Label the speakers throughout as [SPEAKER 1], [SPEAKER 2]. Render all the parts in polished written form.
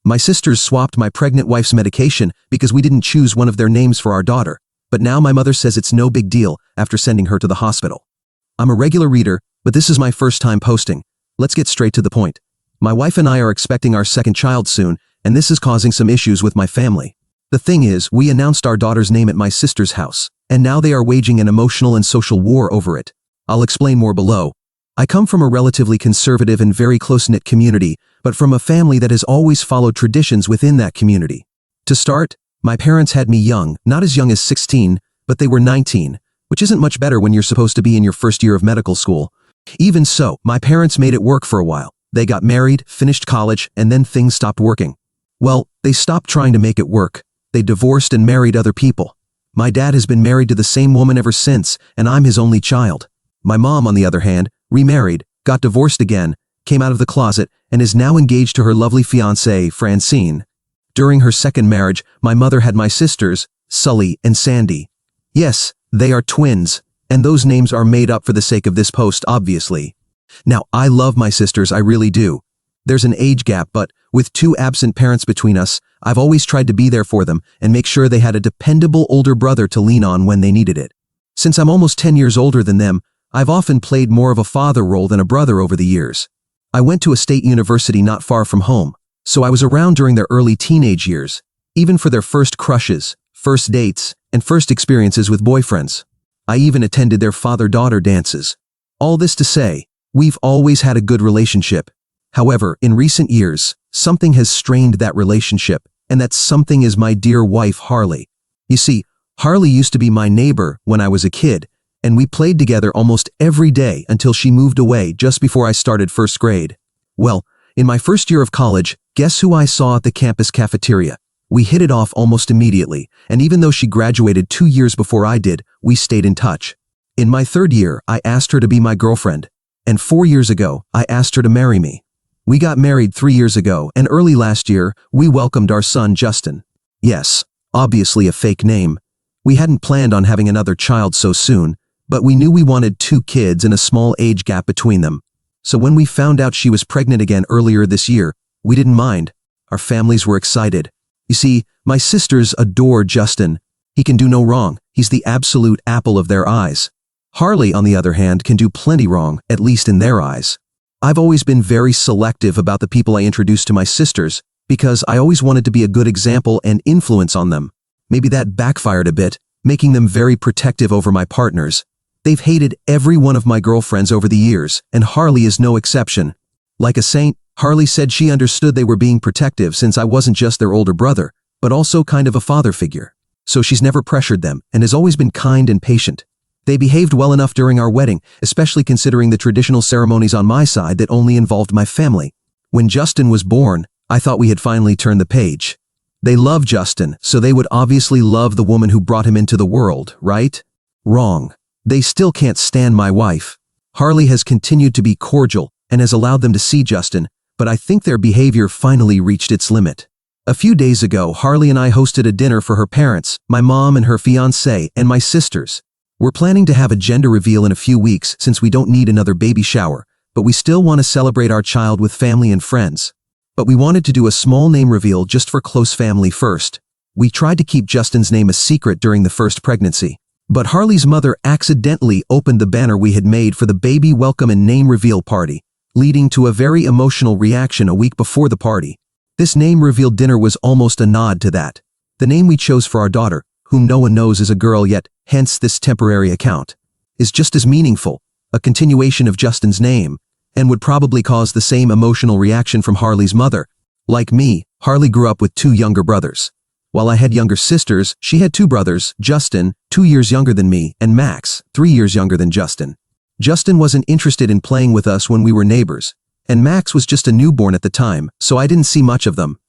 [SPEAKER 1] My sisters swapped my pregnant wife's medication because we didn't choose one of their names for our daughter, but now my mother says it's no big deal after sending her to the hospital. I'm a regular reader, but this is my first time posting. Let's get straight to the point. My wife and I are expecting our second child soon, and this is causing some issues with my family. The thing is, we announced our daughter's name at my sister's house, and now they are waging an emotional and social war over it. I'll explain more below. I come from a relatively conservative and very close-knit community, but from a family that has always followed traditions within that community. To start, my parents had me young, not as young as 16, but they were 19, which isn't much better when you're supposed to be in your first year of medical school. Even so, my parents made it work for a while. They got married, finished college, and then things stopped working. Well, they stopped trying to make it work. They divorced and married other people. My dad has been married to the same woman ever since, and I'm his only child. My mom, on the other hand, remarried, got divorced again, came out of the closet, and is now engaged to her lovely fiancée, Francine. During her second marriage, my mother had my sisters, Sully and Sandy. Yes, they are twins, and those names are made up for the sake of this post, obviously. Now, I love my sisters, I really do. There's an age gap, but with two absent parents between us, I've always tried to be there for them and make sure they had a dependable older brother to lean on when they needed it. Since I'm almost 10 years older than them, I've often played more of a father role than a brother over the years. I went to a state university not far from home, so I was around during their early teenage years, even for their first crushes, first dates, and first experiences with boyfriends. I even attended their father-daughter dances. All this to say, we've always had a good relationship. However, in recent years, something has strained that relationship, and that something is my dear wife, Harley. You see, Harley used to be my neighbor when I was a kid, and we played together almost every day until she moved away just before I started first grade. Well, in my first year of college, guess who I saw at the campus cafeteria? We hit it off almost immediately, and even though she graduated 2 years before I did, we stayed in touch. In my third year, I asked her to be my girlfriend, and 4 years ago, I asked her to marry me. We got married 3 years ago, and early last year, we welcomed our son Justin. Yes, obviously a fake name. We hadn't planned on having another child so soon, but we knew we wanted 2 kids and a small age gap between them. So when we found out she was pregnant again earlier this year, we didn't mind. Our families were excited. You see, my sisters adore Justin. He can do no wrong. He's the absolute apple of their eyes. Harley, on the other hand, can do plenty wrong, at least in their eyes. I've always been very selective about the people I introduced to my sisters because I always wanted to be a good example and influence on them. Maybe that backfired a bit, making them very protective over my partners. They've hated every one of my girlfriends over the years, and Harley is no exception. Like a saint, Harley said she understood they were being protective since I wasn't just their older brother, but also kind of a father figure. So she's never pressured them and has always been kind and patient. They behaved well enough during our wedding, especially considering the traditional ceremonies on my side that only involved my family. When Justin was born, I thought we had finally turned the page. They love Justin, so they would obviously love the woman who brought him into the world, right? Wrong. They still can't stand my wife. Harley has continued to be cordial and has allowed them to see Justin, but I think their behavior finally reached its limit. A few days ago, Harley and I hosted a dinner for her parents, my mom and her fiancé, and my sisters. We're planning to have a gender reveal in a few weeks since we don't need another baby shower, but we still want to celebrate our child with family and friends. But we wanted to do a small name reveal just for close family first. We tried to keep Justin's name a secret during the first pregnancy. But Harley's mother accidentally opened the banner we had made for the baby welcome and name reveal party, leading to a very emotional reaction a week before the party. This name reveal dinner was almost a nod to that. The name we chose for our daughter, whom no one knows is a girl yet, hence this temporary account, is just as meaningful, a continuation of Justin's name, and would probably cause the same emotional reaction from Harley's mother. Like me, Harley grew up with 2 younger brothers. While I had younger sisters, she had 2 brothers, Justin, 2 years younger than me, and Max, 3 years younger than Justin. Justin wasn't interested in playing with us when we were neighbors, and Max was just a newborn at the time, so I didn't see much of them.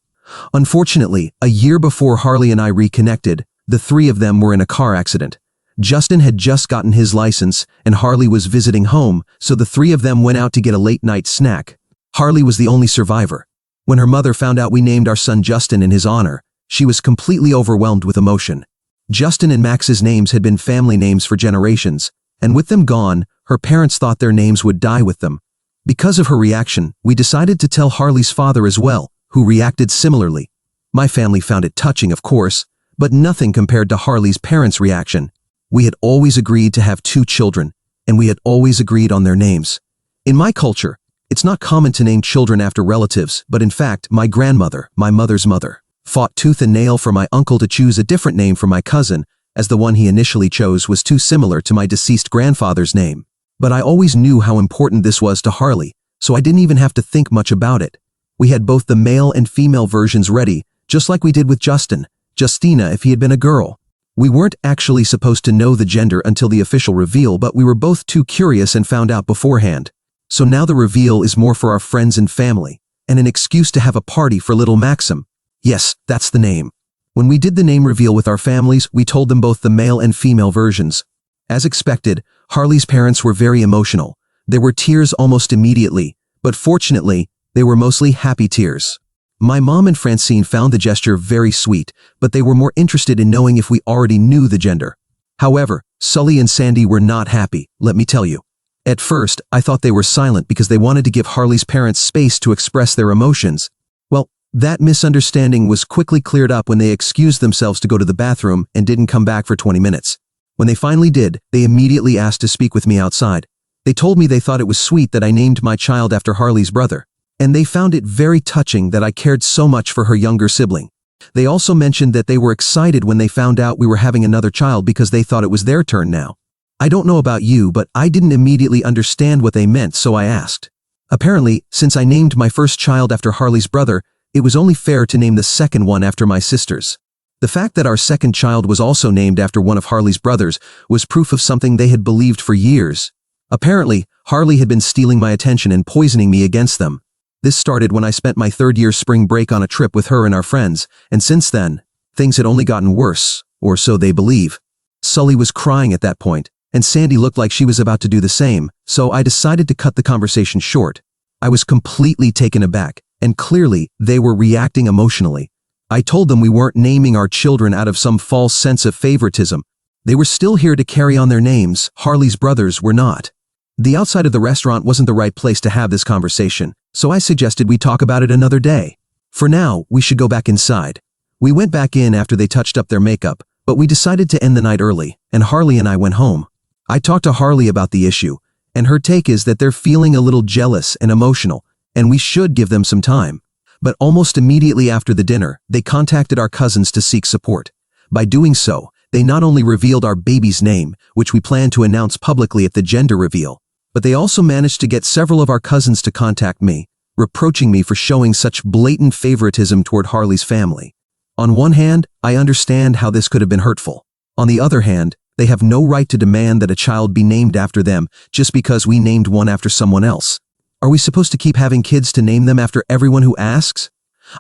[SPEAKER 1] Unfortunately, a year before Harley and I reconnected, the 3 of them were in a car accident. Justin had just gotten his license, and Harley was visiting home, so the 3 of them went out to get a late-night snack. Harley was the only survivor. When her mother found out we named our son Justin in his honor, she was completely overwhelmed with emotion. Justin and Max's names had been family names for generations, and with them gone, her parents thought their names would die with them. Because of her reaction, we decided to tell Harley's father as well, who reacted similarly. My family found it touching, of course, but nothing compared to Harley's parents' reaction. We had always agreed to have 2 children, and we had always agreed on their names. In my culture, it's not common to name children after relatives, but in fact, my grandmother, my mother's mother, fought tooth and nail for my uncle to choose a different name for my cousin, as the one he initially chose was too similar to my deceased grandfather's name. But I always knew how important this was to Harley, so I didn't even have to think much about it. We had both the male and female versions ready, just like we did with Justina if he had been a girl. We weren't actually supposed to know the gender until the official reveal, but we were both too curious and found out beforehand. So now the reveal is more for our friends and family, and an excuse to have a party for little Maxim. Yes, that's the name. When we did the name reveal with our families, we told them both the male and female versions. As expected, Harley's parents were very emotional. There were tears almost immediately, but fortunately, they were mostly happy tears. My mom and Francine found the gesture very sweet, but they were more interested in knowing if we already knew the gender. However, Sully and Sandy were not happy, let me tell you. At first, I thought they were silent because they wanted to give Harley's parents space to express their emotions. Well, that misunderstanding was quickly cleared up when they excused themselves to go to the bathroom and didn't come back for 20 minutes. When they finally did, they immediately asked to speak with me outside. They told me they thought it was sweet that I named my child after Harley's brother, and they found it very touching that I cared so much for her younger sibling. They also mentioned that they were excited when they found out we were having another child because they thought it was their turn now. I don't know about you, but I didn't immediately understand what they meant, so I asked. Apparently, since I named my first child after Harley's brother, it was only fair to name the second one after my sister's. The fact that our second child was also named after one of Harley's brothers was proof of something they had believed for years. Apparently, Harley had been stealing my attention and poisoning me against them. This started when I spent my 3rd-year spring break on a trip with her and our friends, and since then, things had only gotten worse, or so they believe. Sully was crying at that point, and Sandy looked like she was about to do the same, so I decided to cut the conversation short. I was completely taken aback, and clearly they were reacting emotionally. I told them we weren't naming our children out of some false sense of favoritism. They were still here to carry on their names. Harley's brothers were not. The outside of the restaurant wasn't the right place to have this conversation, so I suggested we talk about it another day. For now, we should go back inside. We went back in after they touched up their makeup, but we decided to end the night early, and Harley and I went home. I talked to Harley about the issue, and her take is that they're feeling a little jealous and emotional, and we should give them some time. But almost immediately after the dinner, they contacted our cousins to seek support. By doing so, they not only revealed our baby's name, which we plan to announce publicly at the gender reveal, but they also managed to get several of our cousins to contact me, reproaching me for showing such blatant favoritism toward Harley's family. On one hand, I understand how this could have been hurtful. On the other hand, they have no right to demand that a child be named after them just because we named one after someone else. Are we supposed to keep having kids to name them after everyone who asks?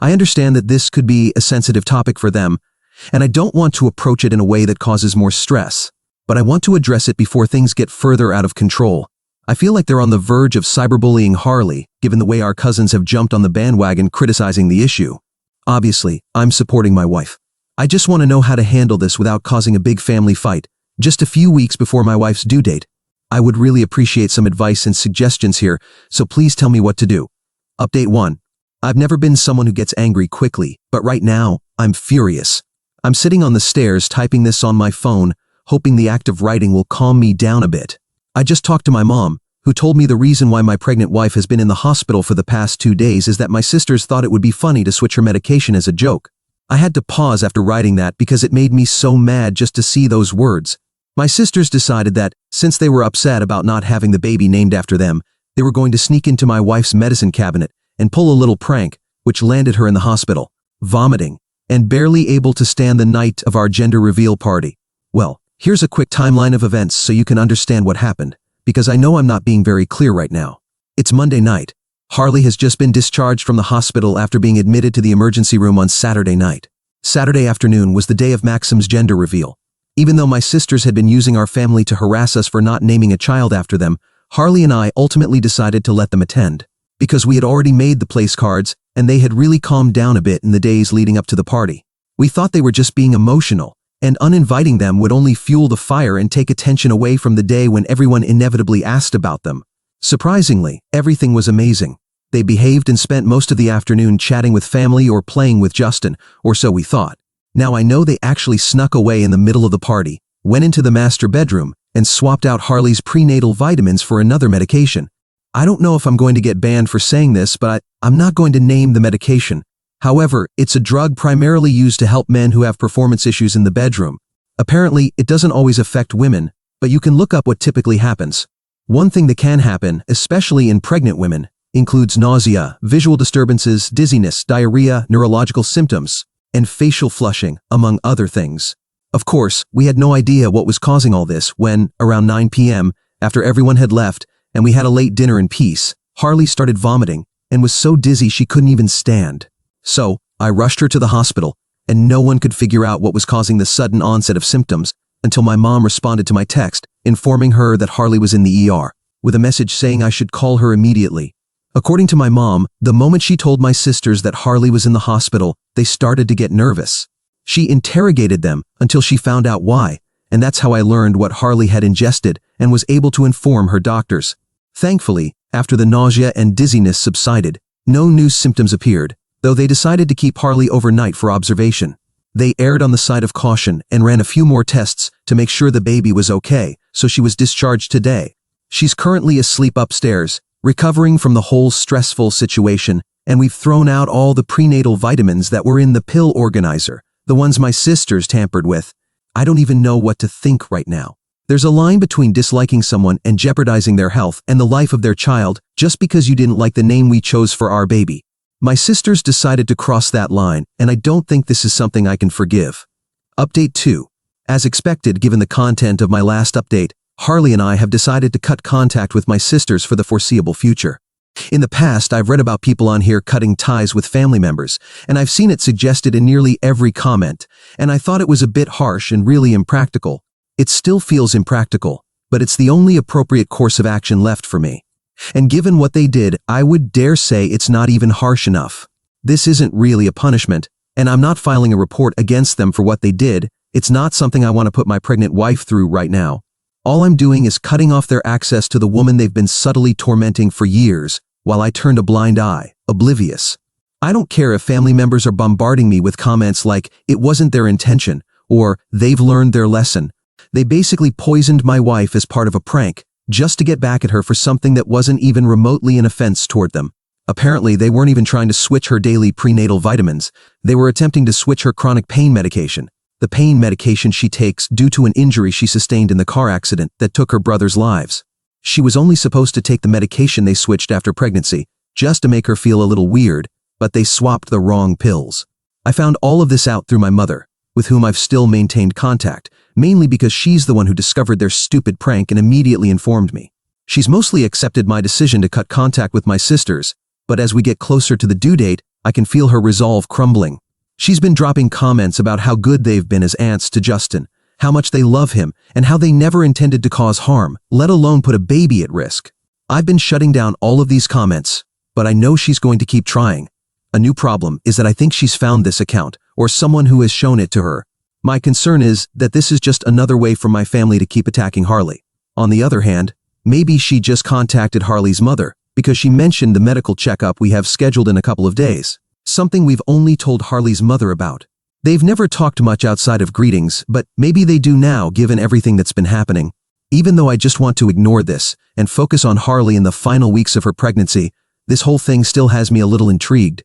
[SPEAKER 1] I understand that this could be a sensitive topic for them, and I don't want to approach it in a way that causes more stress, but I want to address it before things get further out of control. I feel like they're on the verge of cyberbullying Harley, given the way our cousins have jumped on the bandwagon criticizing the issue. Obviously, I'm supporting my wife. I just want to know how to handle this without causing a big family fight, just a few weeks before my wife's due date. I would really appreciate some advice and suggestions here, so please tell me what to do. Update 1. I've never been someone who gets angry quickly, but right now, I'm furious. I'm sitting on the stairs typing this on my phone, hoping the act of writing will calm me down a bit. I just talked to my mom, who told me the reason why my pregnant wife has been in the hospital for the past 2 days is that my sisters thought it would be funny to switch her medication as a joke. I had to pause after writing that because it made me so mad just to see those words. My sisters decided that, since they were upset about not having the baby named after them, they were going to sneak into my wife's medicine cabinet and pull a little prank, which landed her in the hospital, vomiting, and barely able to stand the night of our gender reveal party. Well, here's a quick timeline of events so you can understand what happened, because I know I'm not being very clear right now. It's Monday night. Harley has just been discharged from the hospital after being admitted to the emergency room on Saturday night. Saturday afternoon was the day of Maxim's gender reveal. Even though my sisters had been using our family to harass us for not naming a child after them, Harley and I ultimately decided to let them attend. Because we had already made the place cards, and they had really calmed down a bit in the days leading up to the party. We thought they were just being emotional, and uninviting them would only fuel the fire and take attention away from the day when everyone inevitably asked about them. Surprisingly, everything was amazing. They behaved and spent most of the afternoon chatting with family or playing with Justin, or so we thought. Now I know they actually snuck away in the middle of the party, went into the master bedroom, and swapped out Harley's prenatal vitamins for another medication. I don't know if I'm going to get banned for saying this, but I'm not going to name the medication. However, it's a drug primarily used to help men who have performance issues in the bedroom. Apparently, it doesn't always affect women, but you can look up what typically happens. One thing that can happen, especially in pregnant women, includes nausea, visual disturbances, dizziness, diarrhea, neurological symptoms, and facial flushing, among other things. Of course, we had no idea what was causing all this when, around 9 p.m., after everyone had left and we had a late dinner in peace, Harley started vomiting and was so dizzy she couldn't even stand. So, I rushed her to the hospital, and no one could figure out what was causing the sudden onset of symptoms until my mom responded to my text, informing her that Harley was in the ER, with a message saying I should call her immediately. According to my mom, the moment she told my sisters that Harley was in the hospital, they started to get nervous. She interrogated them until she found out why, and that's how I learned what Harley had ingested and was able to inform her doctors. Thankfully, after the nausea and dizziness subsided, no new symptoms appeared, though they decided to keep Harley overnight for observation. They erred on the side of caution and ran a few more tests to make sure the baby was okay, so she was discharged today. She's currently asleep upstairs, recovering from the whole stressful situation, and we've thrown out all the prenatal vitamins that were in the pill organizer, the ones my sisters tampered with. I don't even know what to think right now. There's a line between disliking someone and jeopardizing their health and the life of their child just because you didn't like the name we chose for our baby. My sisters decided to cross that line, and I don't think this is something I can forgive. Update 2. As expected, given the content of my last update, Harley and I have decided to cut contact with my sisters for the foreseeable future. In the past, I've read about people on here cutting ties with family members, and I've seen it suggested in nearly every comment, and I thought it was a bit harsh and really impractical. It still feels impractical, but it's the only appropriate course of action left for me. And given what they did, I would dare say it's not even harsh enough. This isn't really a punishment, and I'm not filing a report against them for what they did. It's not something I want to put my pregnant wife through right now. All I'm doing is cutting off their access to the woman they've been subtly tormenting for years, while I turned a blind eye, oblivious. I don't care if family members are bombarding me with comments like, it wasn't their intention, or they've learned their lesson. They basically poisoned my wife as part of a prank, just to get back at her for something that wasn't even remotely an offense toward them. Apparently, they weren't even trying to switch her daily prenatal vitamins. They were attempting to switch her chronic pain medication, the pain medication she takes due to an injury she sustained in the car accident that took her brother's lives. She was only supposed to take the medication they switched after pregnancy, just to make her feel a little weird, but they swapped the wrong pills. I found all of this out through my mother, with whom I've still maintained contact, mainly because she's the one who discovered their stupid prank and immediately informed me. She's mostly accepted my decision to cut contact with my sisters, but as we get closer to the due date, I can feel her resolve crumbling. She's been dropping comments about how good they've been as aunts to Justin, how much they love him, and how they never intended to cause harm, let alone put a baby at risk. I've been shutting down all of these comments, but I know she's going to keep trying. A new problem is that I think she's found this account, or someone who has shown it to her. My concern is that this is just another way for my family to keep attacking Harley. On the other hand, maybe she just contacted Harley's mother because she mentioned the medical checkup we have scheduled in a couple of days, something we've only told Harley's mother about. They've never talked much outside of greetings, but maybe they do now given everything that's been happening. Even though I just want to ignore this and focus on Harley in the final weeks of her pregnancy, this whole thing still has me a little intrigued.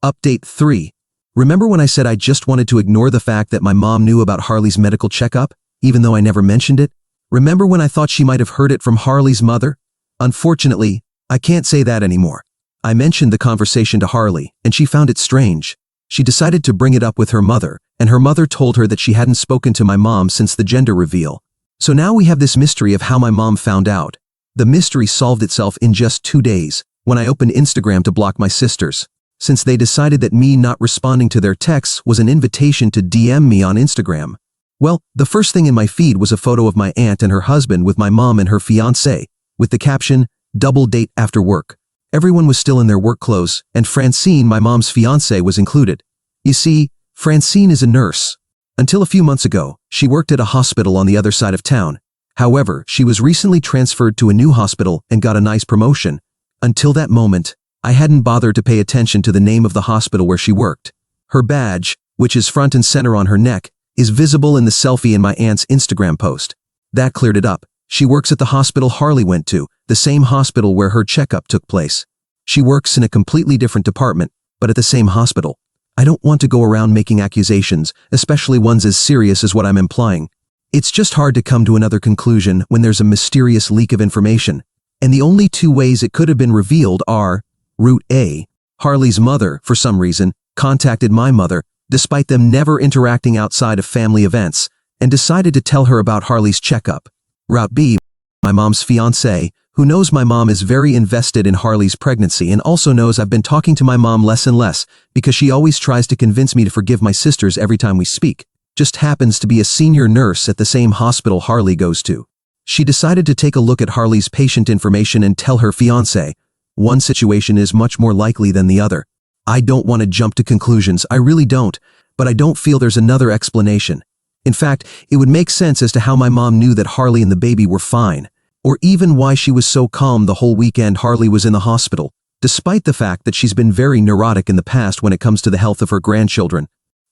[SPEAKER 1] Update 3. Remember when I said I just wanted to ignore the fact that my mom knew about Harley's medical checkup, even though I never mentioned it? Remember when I thought she might have heard it from Harley's mother? Unfortunately, I can't say that anymore. I mentioned the conversation to Harley, and she found it strange. She decided to bring it up with her mother, and her mother told her that she hadn't spoken to my mom since the gender reveal. So now we have this mystery of how my mom found out. The mystery solved itself in just 2 days, when I opened Instagram to block my sisters, since they decided that me not responding to their texts was an invitation to DM me on Instagram. Well, the first thing in my feed was a photo of my aunt and her husband with my mom and her fiancé, with the caption, "Double date after work." Everyone was still in their work clothes, and Francine, my mom's fiancé, was included. You see, Francine is a nurse. Until a few months ago, she worked at a hospital on the other side of town. However, she was recently transferred to a new hospital and got a nice promotion. Until that moment, I hadn't bothered to pay attention to the name of the hospital where she worked. Her badge, which is front and center on her neck, is visible in the selfie in my aunt's Instagram post. That cleared it up. She works at the hospital Harley went to, the same hospital where her checkup took place. She works in a completely different department, but at the same hospital. I don't want to go around making accusations, especially ones as serious as what I'm implying. It's just hard to come to another conclusion when there's a mysterious leak of information, and the only two ways it could have been revealed are: Route A, Harley's mother, for some reason, contacted my mother, despite them never interacting outside of family events, and decided to tell her about Harley's checkup. Route B, my mom's fiancé, who knows my mom is very invested in Harley's pregnancy and also knows I've been talking to my mom less and less because she always tries to convince me to forgive my sisters every time we speak, just happens to be a senior nurse at the same hospital Harley goes to. She decided to take a look at Harley's patient information and tell her fiancé. One situation is much more likely than the other. I don't want to jump to conclusions, I really don't, but I don't feel there's another explanation. In fact, it would make sense as to how my mom knew that Harley and the baby were fine, or even why she was so calm the whole weekend Harley was in the hospital, despite the fact that she's been very neurotic in the past when it comes to the health of her grandchildren.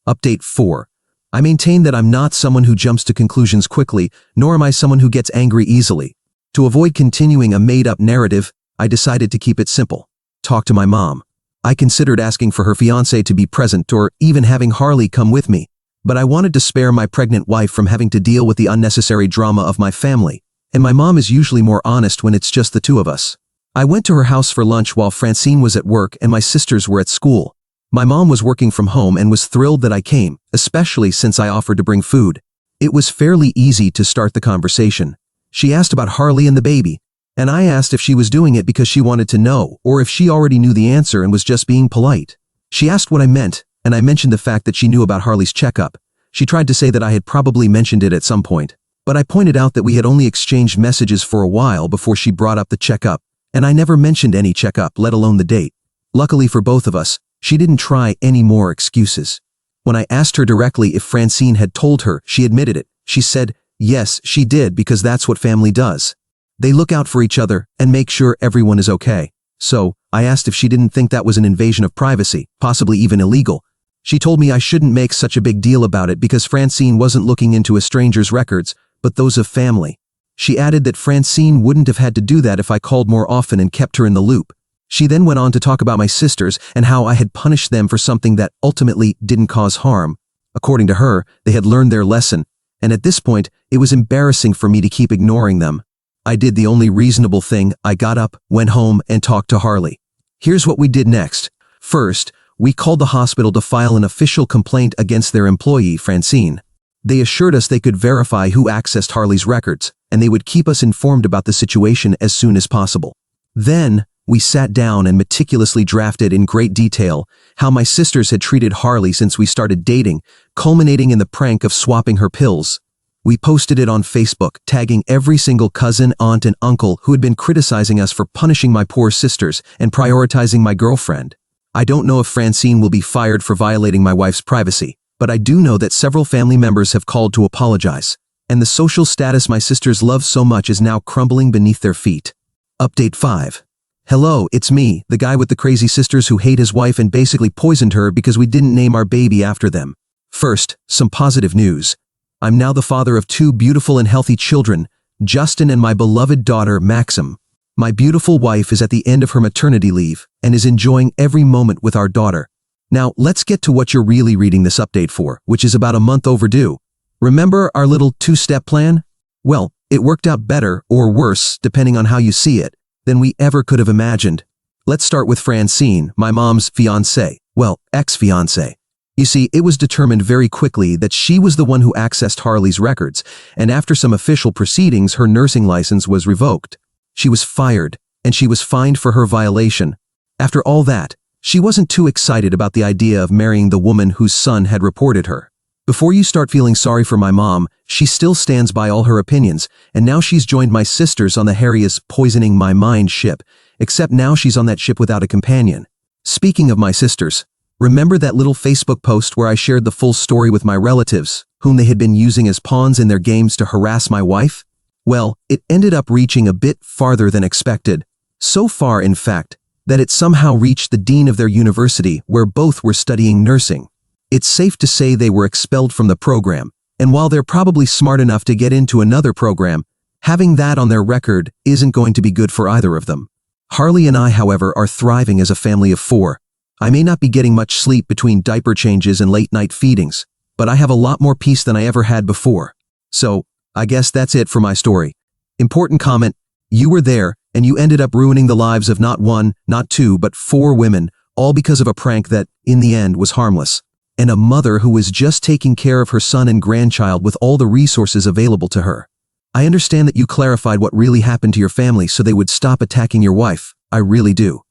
[SPEAKER 1] Update 4. I maintain that I'm not someone who jumps to conclusions quickly, nor am I someone who gets angry easily. To avoid continuing a made-up narrative, I decided to keep it simple. Talk to my mom. I considered asking for her fiancé to be present or even having Harley come with me, but I wanted to spare my pregnant wife from having to deal with the unnecessary drama of my family, and my mom is usually more honest when it's just the two of us. I went to her house for lunch while Francine was at work and my sisters were at school. My mom was working from home and was thrilled that I came, especially since I offered to bring food. It was fairly easy to start the conversation. She asked about Harley and the baby, and I asked if she was doing it because she wanted to know, or if she already knew the answer and was just being polite. She asked what I meant, and I mentioned the fact that she knew about Harley's checkup. She tried to say that I had probably mentioned it at some point, but I pointed out that we had only exchanged messages for a while before she brought up the checkup, and I never mentioned any checkup, let alone the date. Luckily for both of us, she didn't try any more excuses. When I asked her directly if Francine had told her, she admitted it. She said, yes, she did, because that's what family does. They look out for each other and make sure everyone is okay. So, I asked if she didn't think that was an invasion of privacy, possibly even illegal. She told me I shouldn't make such a big deal about it because Francine wasn't looking into a stranger's records, but those of family. She added that Francine wouldn't have had to do that if I called more often and kept her in the loop. She then went on to talk about my sisters and how I had punished them for something that ultimately didn't cause harm. According to her, they had learned their lesson, and at this point, it was embarrassing for me to keep ignoring them. I did the only reasonable thing. I got up, went home, and talked to Harley. Here's what we did next. First, we called the hospital to file an official complaint against their employee, Francine. They assured us they could verify who accessed Harley's records, and they would keep us informed about the situation as soon as possible. Then, we sat down and meticulously drafted in great detail how my sisters had treated Harley since we started dating, culminating in the prank of swapping her pills. We posted it on Facebook, tagging every single cousin, aunt, and uncle who had been criticizing us for punishing my poor sisters and prioritizing my girlfriend. I don't know if Francine will be fired for violating my wife's privacy, but I do know that several family members have called to apologize, and the social status my sisters love so much is now crumbling beneath their feet. Update 5. Hello, it's me, the guy with the crazy sisters who hate his wife and basically poisoned her because we didn't name our baby after them. First, some positive news. I'm now the father of 2 beautiful and healthy children, Justin and my beloved daughter, Maxim. My beautiful wife is at the end of her maternity leave and is enjoying every moment with our daughter. Now, let's get to what you're really reading this update for, which is about a month overdue. Remember our little 2-step plan? Well, it worked out better, or worse, depending on how you see it, than we ever could have imagined. Let's start with Francine, my mom's fiancé, well, ex-fiancé. You see, it was determined very quickly that she was the one who accessed Harley's records, and after some official proceedings, her nursing license was revoked. She was fired, and she was fined for her violation. After all that, she wasn't too excited about the idea of marrying the woman whose son had reported her. Before you start feeling sorry for my mom, she still stands by all her opinions, and now she's joined my sisters on the Harry's poisoning my mind ship, except now she's on that ship without a companion. Speaking of my sisters, remember that little Facebook post where I shared the full story with my relatives, whom they had been using as pawns in their games to harass my wife? Well, it ended up reaching a bit farther than expected. So far, in fact, that it somehow reached the dean of their university where both were studying nursing. It's safe to say they were expelled from the program, and while they're probably smart enough to get into another program, having that on their record isn't going to be good for either of them. Harley and I, however, are thriving as a family of 4. I may not be getting much sleep between diaper changes and late-night feedings, but I have a lot more peace than I ever had before. So, I guess that's it for my story. Important comment: you were there, and you ended up ruining the lives of not 1, not 2, but 4 women, all because of a prank that, in the end, was harmless. And a mother who was just taking care of her son and grandchild with all the resources available to her. I understand that you clarified what really happened to your family so they would stop attacking your wife. I really do.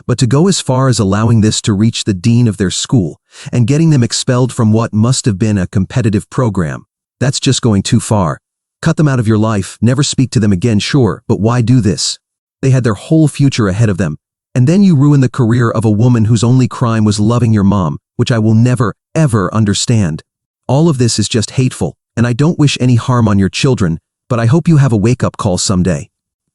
[SPEAKER 1] But to go as far as allowing this to reach the dean of their school and getting them expelled from what must have been a competitive program, that's just going too far. Cut them out of your life, never speak to them again, sure, but why do this? They had their whole future ahead of them, and then you ruin the career of a woman whose only crime was loving your mom, which I will never, ever understand. All of this is just hateful, and I don't wish any harm on your children, but I hope you have a wake-up call someday.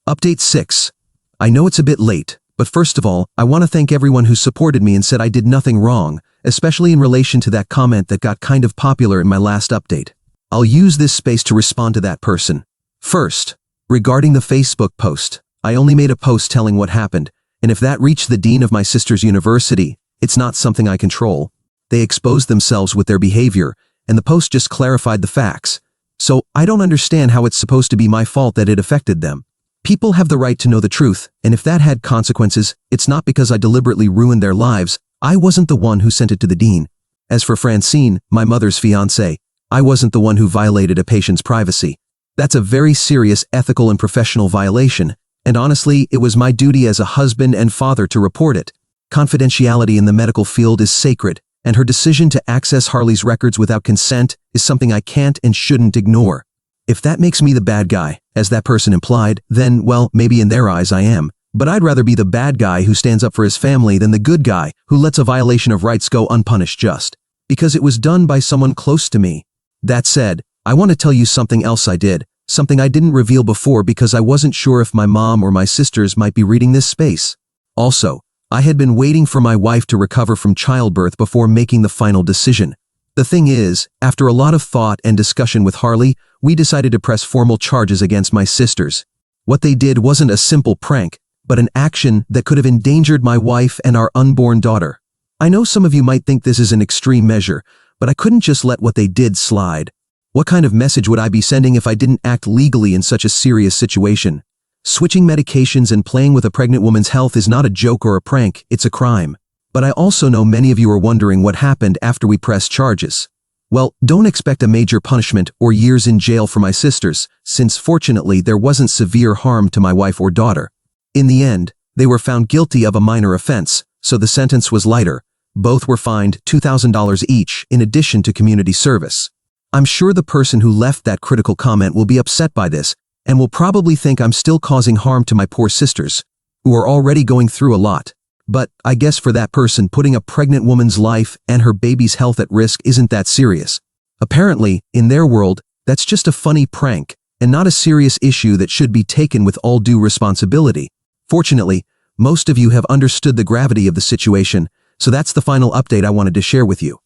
[SPEAKER 1] Update 6. I know it's a bit late, but first of all, I want to thank everyone who supported me and said I did nothing wrong, especially in relation to that comment that got kind of popular in my last update. I'll use this space to respond to that person. First, regarding the Facebook post, I only made a post telling what happened, and if that reached the dean of my sister's university, it's not something I control. They exposed themselves with their behavior, and the post just clarified the facts. So I don't understand how it's supposed to be my fault that it affected them. People have the right to know the truth, and if that had consequences, it's not because I deliberately ruined their lives. I wasn't the one who sent it to the dean. As for Francine, my mother's fiancée, I wasn't the one who violated a patient's privacy. That's a very serious ethical and professional violation, and honestly, it was my duty as a husband and father to report it. Confidentiality in the medical field is sacred, and her decision to access Harley's records without consent is something I can't and shouldn't ignore. If that makes me the bad guy, as that person implied, then, well, maybe in their eyes I am. But I'd rather be the bad guy who stands up for his family than the good guy who lets a violation of rights go unpunished just because it was done by someone close to me. That said, I want to tell you something else I did, something I didn't reveal before because I wasn't sure if my mom or my sisters might be reading this space. Also, I had been waiting for my wife to recover from childbirth before making the final decision. The thing is, after a lot of thought and discussion with Harley, we decided to press formal charges against my sisters. What they did wasn't a simple prank, but an action that could have endangered my wife and our unborn daughter. I know some of you might think this is an extreme measure, but I couldn't just let what they did slide. What kind of message would I be sending if I didn't act legally in such a serious situation? Switching medications and playing with a pregnant woman's health is not a joke or a prank, it's a crime. But I also know many of you are wondering what happened after we pressed charges. Well, don't expect a major punishment or years in jail for my sisters, since fortunately there wasn't severe harm to my wife or daughter. In the end, they were found guilty of a minor offense, so the sentence was lighter. Both were fined $2,000 each in addition to community service. I'm sure the person who left that critical comment will be upset by this, and will probably think I'm still causing harm to my poor sisters, who are already going through a lot. But I guess for that person, putting a pregnant woman's life and her baby's health at risk isn't that serious. Apparently, in their world, that's just a funny prank, and not a serious issue that should be taken with all due responsibility. Fortunately, most of you have understood the gravity of the situation, so that's the final update I wanted to share with you.